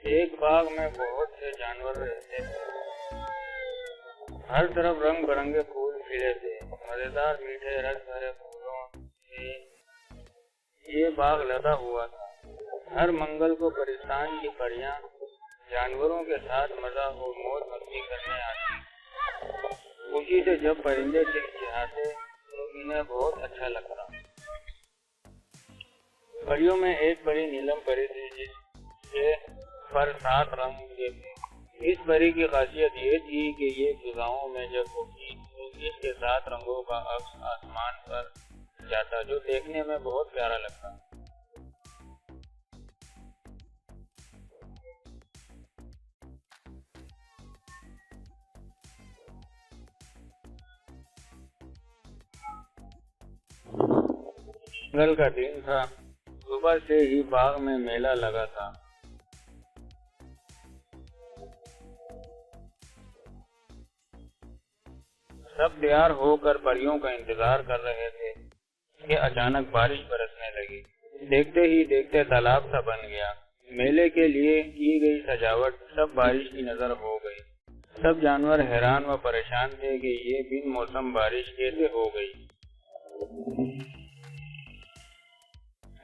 ایک باغ میں بہت سے جانور رہتے تھے۔ ہر طرف رنگ برنگے پھول کھلے تھے۔ مزیدار میٹھے رس بھرے پھولوں سے یہ باغ لدا ہوا تھا۔ ہر منگل کو پرستان کی پریاں جانوروں کے ساتھ مزہ اور موج مستی کرنے آتی۔ خوشی سے جب پرندے چہچہاتے تو انہیں بہت اچھا لگتا۔ پریوں میں ایک پری نیلم پری تھی جس کے پر 7 رنگ کے تھے۔ اس پری کی خاصیت یہ تھی کہ یہ فضاؤں میں جب اڑتی تو اس کے 7 رنگوں کا عکس آسمان پر جاتا جو دیکھنے میں بہت پیارا لگتا۔ منگل کا دن تھا۔ صبح سے ہی باغ میں میلہ لگا تھا۔ سب تیار ہو کر پریوں کا انتظار کر رہے تھے کہ اچانک بارش برسنے لگی۔ دیکھتے ہی دیکھتے تالاب سا بن گیا۔ میلے کے لیے کی گئی سجاوٹ سب بارش کی نظر ہو گئی۔ سب جانور حیران و پریشان تھے کہ یہ بن موسم بارش کیسے ہو گئی۔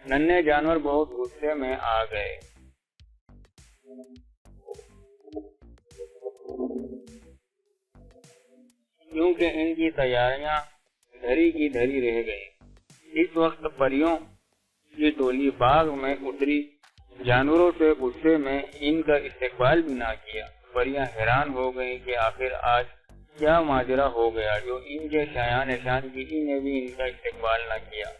ننھے جانور بہت غصے میں آ گئے۔ کیونکہ ان کی تیاریاں دھری کی دھری رہ گئی۔ اس وقت پریوں کی ٹولی باغ میں اتری۔ جانوروں سے غصے میں ان کا استقبال بھی نہ کیا۔ پریاں حیران ہو گئیں کہ آخر آج کیا ماجرا ہو گیا جو ان کے شایان شان کسی نے بھی ان کا استقبال نہ کیا۔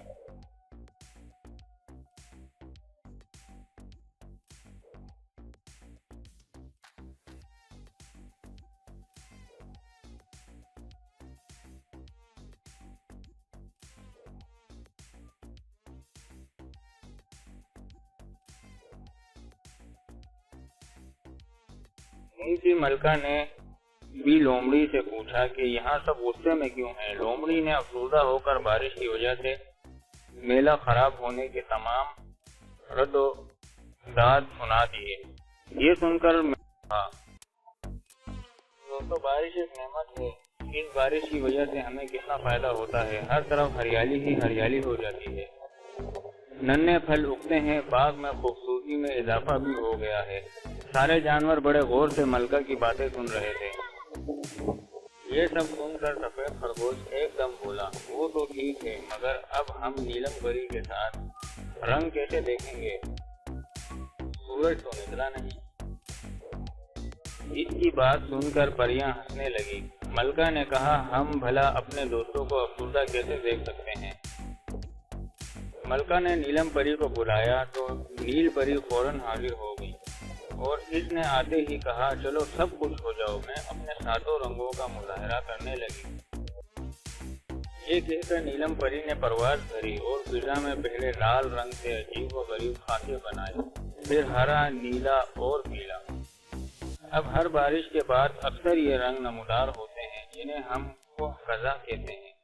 ان کی ملکہ نے بھی لومڑی سے پوچھا کہ یہاں سب غصے میں کیوں ہیں؟ لومڑی نے افسردہ ہو کر بارش کی وجہ سے میلہ خراب ہونے کے تمام رد و داد سنا دیے۔ یہ سن کر میں کہا، دوستو بارش ایک نعمت ہے۔ اس بارش کی وجہ سے ہمیں کتنا فائدہ ہوتا ہے۔ ہر طرف ہریالی ہی ہریالی ہو جاتی ہے۔ ننھے پھل اگتے ہیں۔ باغ میں خوبصورتی میں اضافہ بھی ہو گیا ہے۔ سارے جانور بڑے غور سے ملکہ کی باتیں سن رہے تھے۔ یہ سب سن کر سفید خرگوش ایک دم بولا، وہ تو ٹھیک ہے مگر اب ہم نیلم پری کے ساتھ رنگ کیسے دیکھیں گے؟ سورج تو نکلا نہیں۔ اس کی بات سن کر پریاں ہنسنے لگی۔ ملکہ نے کہا، ہم بھلا اپنے دوستوں کو افسردہ کیسے دیکھ سکتے ہیں؟ ملکہ نے نیلم پری کو بلایا تو نیل پری فوراً حاضر ہو گئی اور اس نے آتے ہی کہا، چلو سب خوش ہو جاؤ، میں اپنے 7 رنگوں کا مظاہرہ کرنے لگی۔ یہ کہہ کر نیلم پری نے پرواز بھری اور فضا میں پہلے لال رنگ سے عجیب و غریب خاکے بنائے، پھر ہرا، نیلا اور پیلا۔ اب ہر بارش کے بعد اکثر یہ رنگ نمودار ہوتے ہیں جنہیں ہم خزاں کہتے ہیں۔